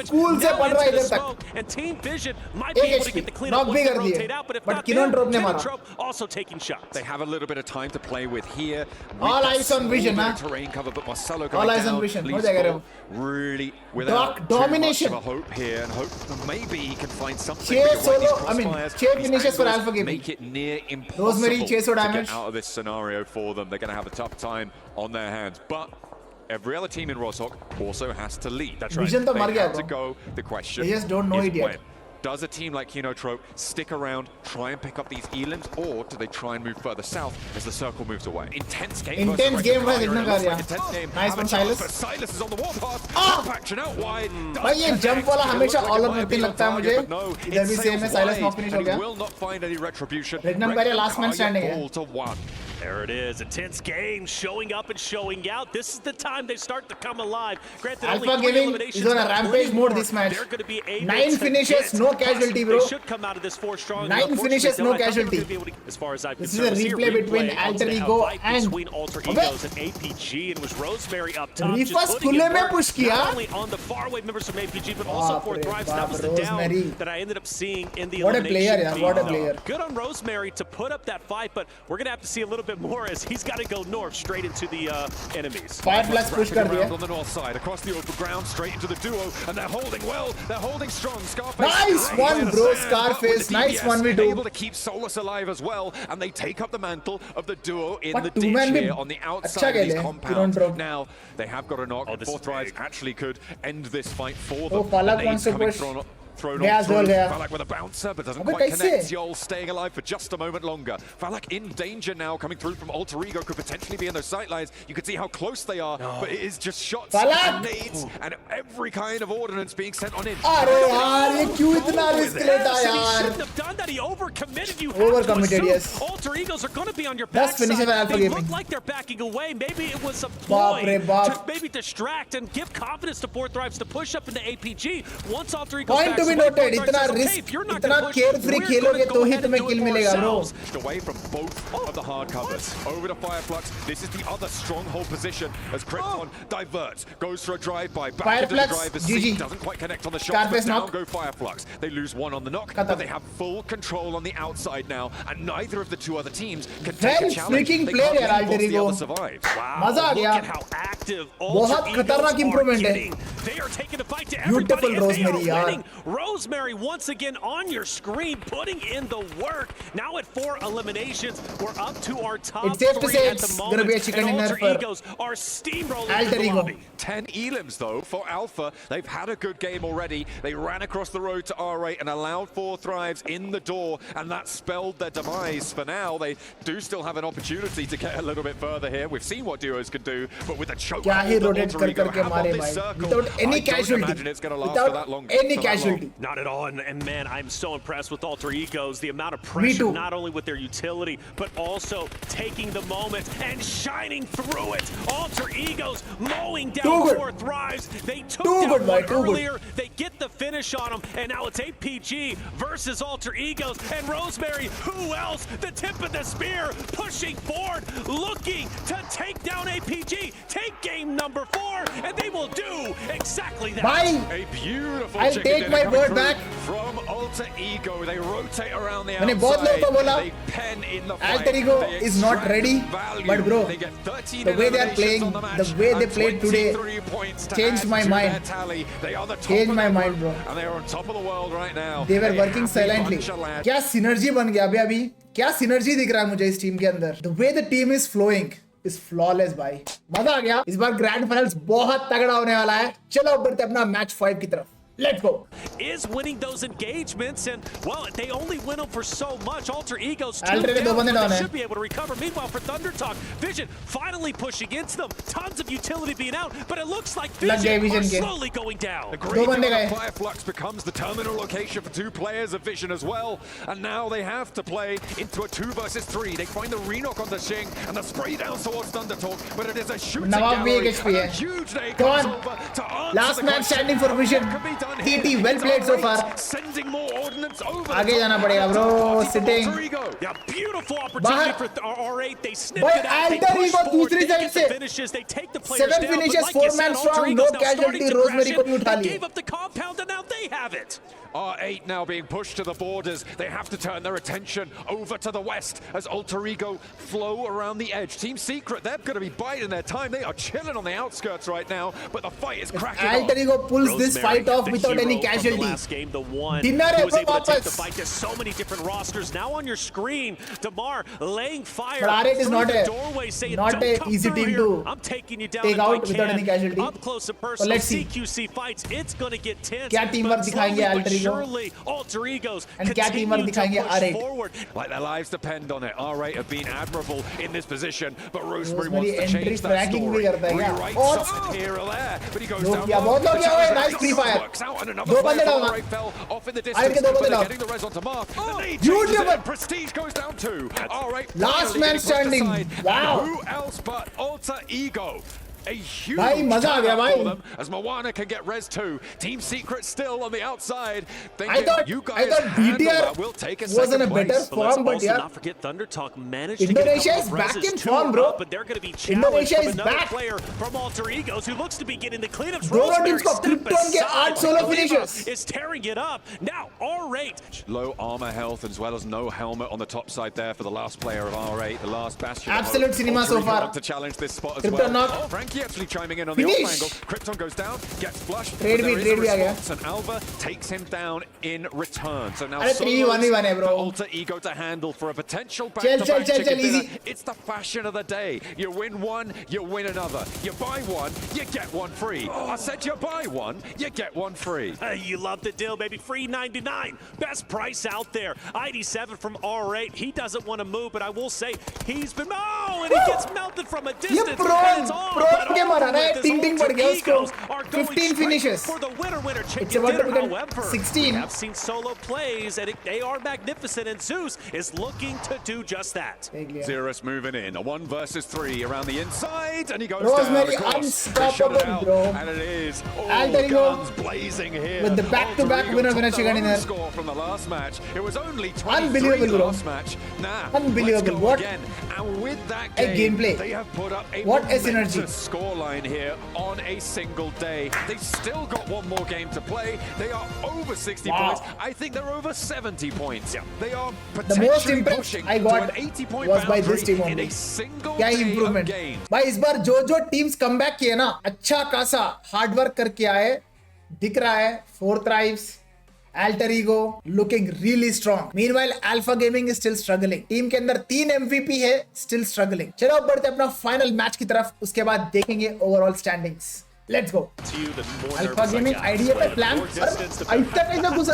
School से पढ़ रहा है इधर तक. And Team Vision might be able to get the cleanup once they rotate out, but if not, Kinontrop also taking shots. They have a little bit of time to play with here. All eyes on Vision, man. Terrain cover, but Marcelo All coming eyes on down, Vision. leaves हो जाएगा रे वो. really without Domination. too much of a hope here, and hope that maybe he can find something. Chase but you're right, solo, I mean, these chase these finishes for angles Alpha Gaming. make it near impossible Rosemary, chase or to damage. get out of this scenario for them. They're going to have a tough time on their hands, but every other team in Rostock also has to lead. That's right. Vision तो They मर गया have to bro. go. The question They just don't know is it yet. when. Does a team like Kinotrope stick around, try and pick up these elims, or do they try and move further south as the circle moves away? Intense game. Intense game by Reducaria. Intense game. Nice one, Silas. But Silas is on the warpath. Action out wide. भाई ये jump वाला हमेशा all or nothing लगता है मुझे. इधर भी same है, Silas knock finish हो गया. Will not find any retribution. Reducaria last man standing है. Ball to 1. There it is, a tense game, showing up and showing out. This is the time they start to come alive. Granted, Alpha only 3 Gaming eliminations, is on a but rampage 20 mode more. this match. They're going to be able 9 to finishes, get. no casualty, bro. They should come out of this 4 strong. 9 finishes, no casualty. As far as I've This is a replay between Alter Ego and between Alter Egos and APG, and it was Rosemary up top. Rifas खुले में push किया. Not only on the faraway members from APG, but also 4THRIVES. That was the Rosemary. down that I ended up seeing in the What a elimination. player, yeah. What a player. Good on Rosemary to put up that fight, but we're going to have to see a little bit more as he's got to go north straight into the enemies. 5+ push कर दिया. On the north side, across the open ground, straight into the duo, and they're holding well. They're holding strong. Scarface. Nice one, bro. Scarface. Nice one, we do. Able to keep Solus alive as well, and they take up the mantle of the duo in But the two ditch man here भी on the अच्छा outside of these खेले. compounds. Kinontrop. Now they have got a knock. Oh, this is 4THRIVES big. actually could end this fight for Oh, them. Falak The wants nades to coming push. thrown गया on जोल through. गया. Falak with a bouncer, but doesn't अबे quite कैसे? connect. Yol staying alive for just a moment longer. Falak in danger now, coming through from Alter Ego, could potentially be in those sight lines. You can see how close they are, but it is just shots Falak! and nades and every kind of ordnance being sent on in. अरे यार ये क्यों इतना risk लेता He यार? shouldn't have done that. He overcommitted. You Overcommitted, have to yes. assume Alter Egos are going to be on your That's backside. finishes by Alpha They Gaming. look like they're backing away. Maybe it was a बाप रे ploy बाप. to maybe distract and give confidence to 4THRIVES to push up into APG. Once Alter Egos Point to backs be away, noted. 4THRIVES इतना says, okay, risk, if you're not इतना gonna push, carefree we're खेलोगे gonna तो go he ahead and तुम्हें do it kill for मिलेगा bro. ourselves. Away from both of the hard covers. Over to Fireflux. This is the other stronghold position as Krypton diverts. Goes for a drive-by. Back into the Fireflux, driver's GG. seat. Doesn't quite connect on the shot. Scarface But down knock. go Fireflux. They lose one on the knock, Khatam. but they have full control on the outside now. And neither of the two other teams can Well, take a challenge. freaking They player can't यार, leave once Alter the Ego. other survives. Wow, मजा आ look गया. at how active बहुत Alter Egos खतरनाक are improvement है. getting. They are taking the fight to Beautiful everybody, and they Rosemary, are यार. winning. Rosemary once again on your screen, putting in the work. Now at 4 eliminations, we're up to our top It's safe to 3 say at the it's moment. gonna be a chicken and dinner Alter for Egos are steamrolling Alter the Ego. lobby. 10 elims though for Alpha. They've had a good game already. They ran across the road to R8 and allowed 4THRIVES in the door, and that spelled their demise. For now, they do still have an opportunity to get a little bit further here. We've seen what duos can do, but with a choke क्या ही hold that rotate Alter Ego कर have on मारे this भाई. circle, Without any I don't casualty. imagine it's going to last Without for that long. any for that long. casualty. Not at all, and man, I'm so impressed with Alter Egos. The amount of Me pressure, too. not only with their utility, but also taking the moment and shining through it. Alter Egos mowing Too down good. 4THRIVES. They took Too down good, one boy, too good. earlier. They get the finish on them, and now it's APG versus Alter Egos. And Rosemary, who else? The tip of the spear, pushing forward, looking to take down APG. Take game number 4, and they will do exactly that. Bye. A beautiful I'll chicken take dinner my coming word through back. from Alter Ego. They rotate around the मैंने बहुत लोगों को बोला, outside. They pen in the fight. Alter Ego They is not extract ready, value. but bro, They get 13 the way they are eliminations playing, on the match the way they and played today 23 points to changed add my to mind. their tally. They are the top Changed of my their mind, group, bro. and they are on top of the world right now. They were working happy silently. bunch of lads. क्या synergy बन गया अभी क्या synergy दिख रहा है मुझे इस टीम के अंदर. The way the team is flowing is flawless भाई. मजा आ गया. इस बार ग्रैंड फाइनल्स बहुत तगड़ा होने वाला है. चलो अब बढ़ते अपना मैच 5 की तरफ. Let's go. Is winning those engagements, and well, they only win them for so much. Alter Egos Alter Ego down, बंदे but down they है. should be able to recover. Meanwhile, for Thundertalk, Vision finally pushing into them. Tons of utility being out, but it looks like लग गए Vision are Vision के. slowly going down. The दो बंदे graveyard गए. of Fireflux becomes the terminal location for 2 players of Vision as well. And now they have to play into a 2 versus 3. They find the re-knock on the Shing and the spray down towards Thundertalk, but it is a shooting नवाब भी एक gallery. HP And a है. huge day Come comes on. over to answer Last the man question. standing for Vision. What can be done here? TT, well It's played so R8 far. Sending more ordnance over आगे the जाना top. पड़ेगा, bro. Party from Sitting. Alter Ego. Yeah, beautiful opportunity बाहर. for R8. They snipped भाई it out. They Alter push Ego forward. दूसरी They side get the से. finishes. They take the players 7 down. But finishes, like 4 you said, man Alter strong, Ego's no now starting casualty. to crash Rosemary in. को भी उठा They लिए. gave up the compound, and now they have it. R8 now being pushed to the borders. They have to turn their attention over to the west as Alter Ego flow around the edge. Team Secret, they're going to be biding their time. They are chilling on the outskirts right now, but the fight is cracking Alter on. Ego pulls this Rosemary, fight off the without any hero from the casualty. last game, the one Dinner who है was वो able to take the वापस. fight to so many different rosters. Now on your screen, Damar laying fire But R8 is through not the a- doorway, saying, not "Don't a come easy through team here. to I'm taking you down take if I out without can." any casualty. Up close and So personal, let's see. CQC fights. It's going to get tense. क्या teamwork but दिखाएंगे slowly but Alter Ego? surely, Alter Egos And क्या continue teamwork to दिखाएंगे push R8? forward. Like their lives depend on it. R8 have been admirable in this position, but Rosemary Rosemary wants to entry change that fragging story. भी करता है क्या? Rewrite और- something here or there, but he goes लोग down किया, low. बहुत लोग The किया, ओए, challenge nice free fire. works out, and another दो player बंदे from डाला। R8 fell off in the के distance, दो but बंदे they're डाला। getting the res onto Mark. The lead You changes never- it. Prestige goes down 2. R8 Last finally man getting pushed standing. aside. Wow. Who else but Alter Ego? A huge भाई, मजा आ गया, turnout भाई. for them as Moana can get res 2. Team Secret still on the outside. I thought you guys BTR handle that. We'll take a was in second a better place. But let's form, but also yeah. not forget Thundertalk managed Indonesia to get a is couple of back reses in to form, her bro. up, but they're going to be challenged Indonesia from is another back. player from Alter Egos who looks to be getting the cleanups. दोनों Rosemary teams को step Krypton के aside. 8 solo Oliva finishes. is tearing it up. Now R8. Low armor health as well as no helmet on the top side there for the last player of R8, the last bastion. Absolute cinema so far. To challenge this spot as Krypton well. knock. Oh, Frankie actually chiming in on Finish. the off angle. Krypton goes down, gets flushed. Trade but there भी- is a trade भी आ गया. response, and Alva takes him down in return. So now अरे 3v1v1 है, bro. for Alter Ego to handle for a potential चल, back-to-back चल, chicken easy. dinner. It's the fashion of the day. You win one, you win another. You buy one, you get one free. I said you buy one, you get one free. You love the deal, baby. Free 99. Best price out there. ID7 from R8. He doesn't want to move, but I will say he's been... Oh, and he gets melted from a distance. ये pro And it's all but के over मारा है, with. टिंग टिंग बढ़ गया Alter उसको. Egos are going 15 straight finishes. for the winner It's chicken about to dinner. become However, 16. we have seen solo plays, and they are magnificent, and Zeus is looking to do just that. देख लिया. Zerus moving in, a 1 versus 3 around the inside, and he goes Rosemary down. Of course, unstoppable, they shut it out, bro. and it is all Alter Ego guns blazing here. with the back-to-back Alter Ego winner topped chicken their dinner. own score from the last match. It was only 23 Unbelievable, bro. last match. Nah, Unbelievable. let's go What again. And with that a game, gameplay. they have put up a What a synergy. momentous scoreline here on a single day. They've still got one more game to play. They are over 60 Wow. points. I think they're over 70 points. They are The most potentially impact pushing I to got an 80-point was by this boundary team in only. a single क्या day improvement of games. भाई इस बार जो teams comeback किए ना अच्छा खासा hard work करके आए दिख रहा है 4THRIVES Alter Ego looking really strong. Meanwhile, Alpha Gaming is still struggling. Team के अंदर 3 MVP है, still struggling. चलो अब बढ़ते अपना फाइनल मैच की तरफ, उसके बाद देखेंगे overall standings. Let's go. Alpha Gaming idea पे प्लान ऐसा कैसे घुसा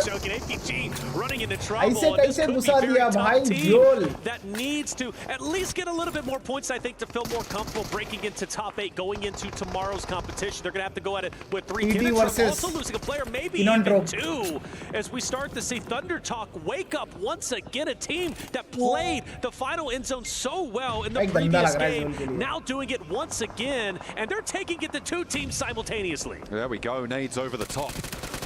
ऐसे कैसे घुसा दिया भाई जोल. That needs to at least get a little bit more points, I think, to feel more comfortable breaking into top 8 going into tomorrow's competition. They're going to have to go at it with 3 TD kills. versus Also losing a player, maybe Inondro. even 2, as we start to see Thundertalk wake up once again. A team that played the final end zone so well in the भाई गंदा previous लग रहा है जोल game, के लिए. now doing it once again, and they're taking it to 2 teams simultaneously. There we go, nades over the top.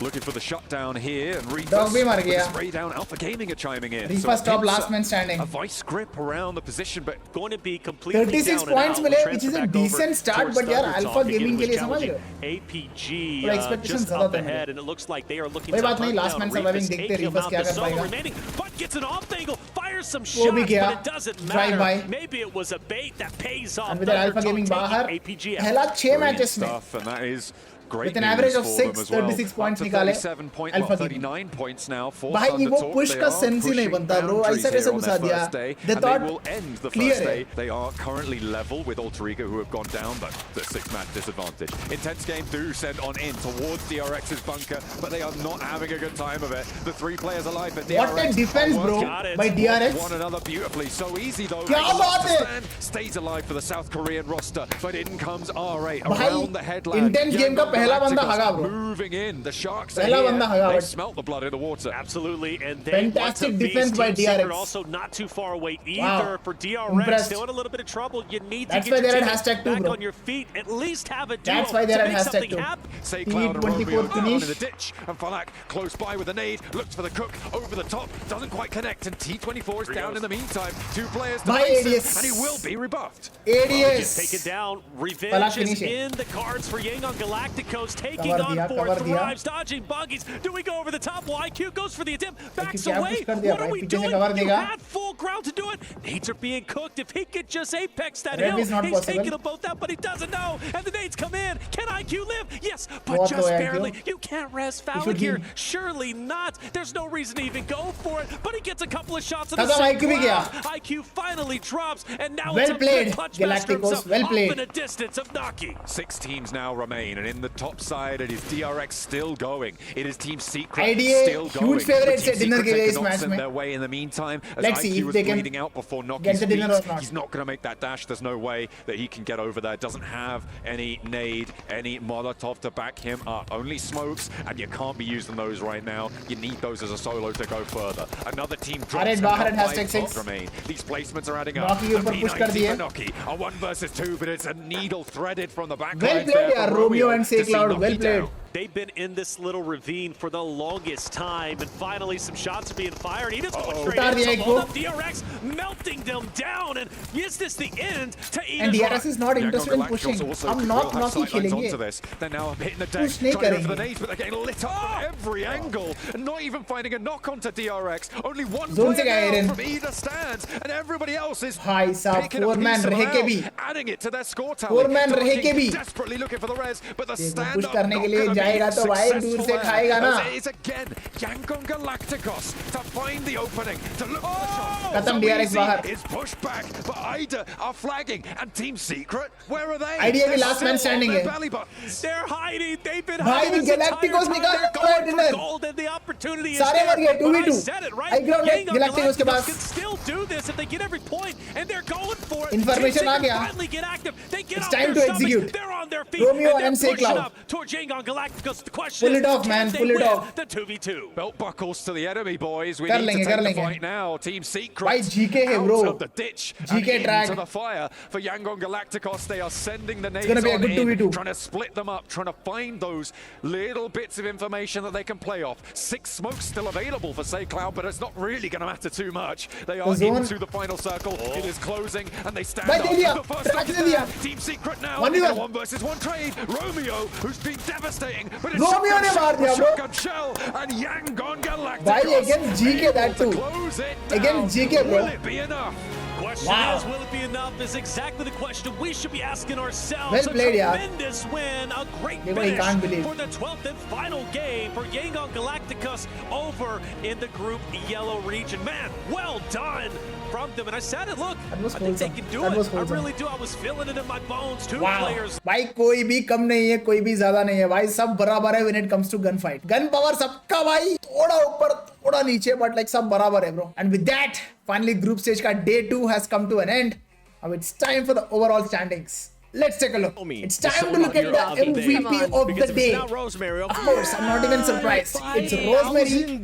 Looking for the shutdown here, and Dog भी मर with the गया. spray down. Alpha Gaming are chiming in. Reaper stop, it's last man standing. A vice grip around the position, but Going to be completely 36 down and points out. मिले, We'll which is a transfer back over decent start, towards but यार Thundertalk. Alpha Again, Gaming was के लिए समझ challenging रहे हो? APG थोड़ा expectations just ज़्यादा up थे मेरे. ahead, and it looks like they are looking कोई to बात नहीं, hunt last down man Reefus, surviving, take देखते हैं him Reefus out. क्या The कर solo पाएगा. remaining, but gets an off angle, fires some वो भी shots, गया. but it doesn't Drive matter. by. Maybe it was a bait that pays off. And with the Alpha Thundertalk Gaming taking बाहर APG out. पहला 6 brilliant matches में stuff, and that is Great with an average of news for 6, them as well. 36 points Up to निकाले 37 point, Alpha well, की 39 points now for भाई Thunder वो Talk. push They का are sense ही नहीं pushing बनता bro, boundaries ऐसा कैसे here on घुसा their दिया? first day, They and thought they will end the clear first है. day. They are currently level with Alter Ego, who have gone down, but the 6-man disadvantage. Intense game do send on in towards DRX's bunker, but they are not having a good time of it. The 3 players alive, but DRX What a defense are bro working by DRX. one another beautifully. So easy though. क्या बात है? Stand stays alive for the South Korean roster, but in comes RA भाई, around the headland. intense game का पहला बंदा हगा bro. Moving in, the Sharks are पहला here. बंदा हगा, They but- smelt the blood in the water. Absolutely, and they Fantastic want to defense feast. by Team Secret DRX. also not too far away either Wow. for DRX. Impressed. Still in a little bit of trouble. You need That's to why get they're your at team hashtag 2, back bro. on your feet. At least have a duo That's why they're to at make hashtag something 2. happen. Say Cloud and Romeo T24 down finish. in the ditch, and Falak close by with a nade, looks for the cook over the top, doesn't quite connect, and T24 is down in the meantime. 2 players to Bye, face him, ADS. and he will be rebuffed. ADS Taken down. Falak Revenge finish is है. in the cards for Yangon Galacticos. Taking Cover on दिया, 4 cover दिया. Thrives, dodging buggies. Do we go over the top? Well, IQ goes for the attempt. Backs क्या away. push कर दिया What are भाई? we पीछे से doing? cover You देगा. had full ground to do it. Nades are being cooked. If he could just apex that Rev hill, is not he's possible. taking them both out, but he doesn't know. And the nades come in. Can IQ live? Yes, but बहुत just low है barely. IQ. You can't rest should Falak here. heal. Surely not. There's no reason to even go for it. But he gets a couple of shots in the खत्म, same IQ भी गया. IQ finally drops, and now Well it's a played, good punch master Galacticos. himself Well off played. in a distance of Naki. 6 teams now remain, and in the top side, it is DRX still going. It is Team Secret IDA, still huge going. favorites But है Team dinner Secret के लिए इस taking match knocks in में. their way in the meantime, as Let's see IQ if was they can bleeding out before get Noki's the dinner feet. or not. He's not going to make that dash. There's no way that he can get over there. Doesn't have any nade, any Molotov to back him up. Only smokes, and you can't be using those right now. You need those as a solo to go further. Another team drops. Arid and बाहर now at 5 #6. remain. These placements are adding up. Noki के ऊपर The push कर P90 दिए. for Noki. A 1 versus 2, but it's a needle threaded from the back Well lines played there यार, from Romeo and to see Cloud. Noki Well played. down. They've been in this little ravine for the longest time, and finally some shots are being fired. He just going straight उतार दिया in. एक So को. hold up, DRX melting them down, and is this the end to even And DRX is not interested in Yangon pushing. Galacticos also हम will not have Noki sightlines खेलेंगे. onto this. They're now hitting the deck, Push नहीं trying to go for the करेंगे. nades, but they're getting lit up from every angle, and not even finding a knock onto DRX. Only one Zone से player गया down Eren. from either stands, and everybody else is भाई साहब, picking a 4-man piece of रह के out, भी. adding it to their score tally. 4-man रह के भी. Desperately looking for the res, but the देखो, stand push up करने not के लिए gonna be जाएगा तो भाई दूर से successful खाएगा ना. there. As it is again Yangon Galacticos to find the opening, to look for the shot. खत्म, So DRX easy, बाहर. it's pushed back, but IDA are flagging, and Team Secret, where are they? IDA They're भी last man still on standing their है. belly buttons. They're hiding. They've been भाई, hiding this entire Galacticos time. निकाल They're रहा है going for dinner. gold, and the opportunity is सारे मर there. गए, 2v2. But I said it, right? INDONESIA Yangon Galacticos के पास. can still do this if they get every point, and they're going for it. Information Team uh Secret गया. finally get active. They get It's off time their to stomachs. execute. They're on their feet. Romeo and and they're pushing Cloud. up towards Yangon Galacticos. The question Pull is, it off, can man. they Pull it win off. the 2v2? Belt buckles to the enemy, boys. We कर need लेंगे, to कर take the लेंगे. fight now. Team Secret भाई, GK है, out bro. of the ditch GK and track. into the fire for Yangon Galacticos. They are sending the nades gonna be a on good in, 2v2. trying to split them up, trying to find those little bits of information that they can play off. 6 smokes still available for Say Cloud, but it's not really going to matter too much. They are zone- into the final circle. It is closing, and they stand भाई, up. दे दिया. The first Track stop is दे दिया. there. Team Secret now 1v1. in a 1 versus 1 trade. Romeo, who's been devastating, but it's Romeo ने मार दिया, bro. shotgun shell, and Yangon Galacticos. भाई, against GK that too. Close it down. Against GK, bro. Will it be enough? Question Wow. is, will it be enough? Is exactly the question we should be asking ourselves. Well played, a yaar. tremendous win, a great देखो, he can't finish believe. for the 12th and final game for Yangon Galacticos over in the Group Yellow region. Man, well done from them. And I said it, look, That was I think they wholesome. can do That it. was I wholesome. really do. I was feeling it in my bones. Two Wow. players. भाई कोई भी कम नहीं है, कोई भी ज्यादा नहीं है भाई, सब बराबर है when it comes to gun fight. Gun power सबका भाई थोड़ा ऊपर थोड़ा नीचे, but like सब बराबर है bro. And with that, finally group stage का day 2 has come to an end. Now it's time for the overall standings. Let's take a look. It's time to look at the MVP of the day. Of course, I'm not even surprised. It's Rosemary.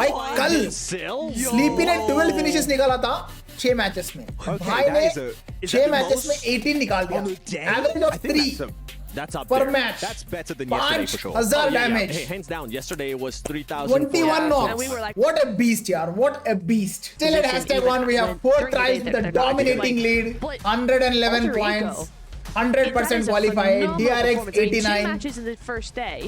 भाई कल sleepy ने 12 finishes निकाला था 6 matches में. भाई ने 6 matches में 18 निकाल दिया. Average of 3 That's up per there. match. That's better than yesterday for sure. 5,000 damage. Hey, hands down. Yesterday it was 3,000. 21 knocks. And we were like- What a beast, yaar. What a beast. Still at hashtag 1, we have 4 tries with the dominating lead. 111 points. 100% qualified, DRX 89,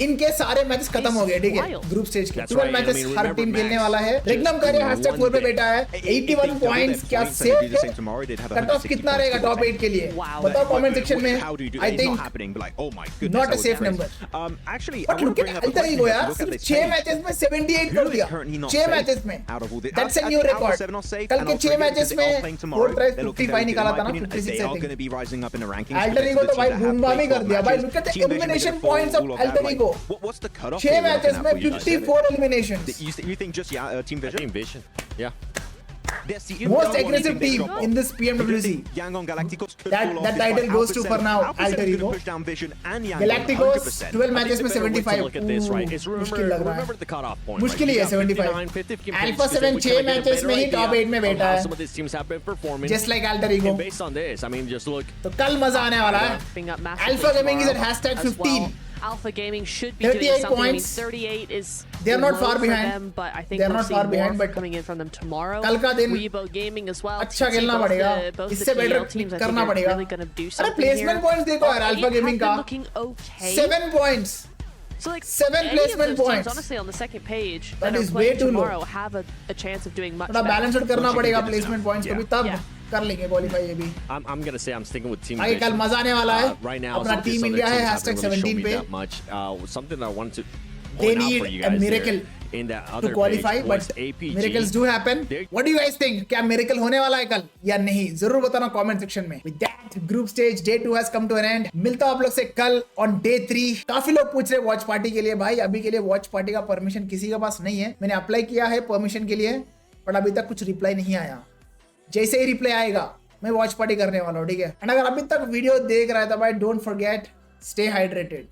इनके सारे matches खत्म हो गए, ठीक है, group stage के 12 matches हर team खेलने वाला है। रिडकारिया #4 पे बैठा है, 81 पॉइंट्स, क्या सेफ है? कट ऑफ कितना रहेगा टॉप 8 के लिए? बताओ कमेंट सेक्शन में। I think not a safe number. But look at alter ego यार, सिर्फ 6 मैचेस में 78 कर दिया, 6 मैचेस में, दैट्स अ न्यू रिकॉर्ड। कल के 6 मैचेस में 4THRIVES 55 निकाला था ना, 56 आई थिंक। अल्टर ईगो तो भाई बूम-बाम ही कर दिया भाई। Look at the elimination points of alter ego, 6 matches में 54 eliminations. You think just team vision? Yeah. Most aggressive team in this PMWC. That title goes to for now Alter Ego. Galacticos 12 matches में 75. Look at this, right? It's remember the cutoff point. मुश्किल ही है 75. Alpha 7 6 matches में ही top 8 में बैठा है. Some of these teams have been performing. Just like Alter Ego. And based on this, I mean, just look. तो कल मजा आने वाला है. Alpha Gaming is at #15. Alpha Gaming should be doing 38 something. points. 38 is They are not low far for behind. them, but I think They are we'll not see far more behind, but coming in from them tomorrow. कल का दिन Weibo Gaming as well. अच्छा TT, खेलना both पड़ेगा, both इससे the better TL teams, I think करना are पड़ेगा। really gonna do अरे something प्लेसमेंट here. पॉइंट्स देखो यार alpha It has gaming been का looking okay. 7 points. So like 7 any of placement those points. teams, honestly, on the second page That that are is way playing too low. tomorrow have a chance of doing much थोड़ा better. Balance out करना पड़ेगा placement points को भी, तब कर लेंगे qualify ये भी। I'm gonna say I'm sticking with team आगे कल vision. मजा आने वाला है। Right now, अपना some of these team other India है teams haven't really shown #17 me पे। that much. Something that I wanted to They point out need for you a guys miracle there in that to other qualify, page was but APG. miracles do happen. What do you guys think? क्या miracle होने वाला है कल या नहीं? जरूर बताना comment section में। With that, group stage day 2 has come to an end. मिलता हूं आप लोग से कल on day 3. काफी लोग पूछ रहे वॉच पार्टी के लिए। भाई अभी के लिए वॉच पार्टी का परमिशन किसी के पास नहीं है। मैंने अप्लाई किया है परमिशन के लिए, बट अभी तक कुछ रिप्लाई नहीं आया। जैसे ही रिप्लाई आएगा मैं वॉच पार्टी करने वाला हूँ, ठीक है? एंड अगर अभी तक वीडियो देख रहा है तो भाई डोंट फॉरगेट, स्टे हाइड्रेटेड।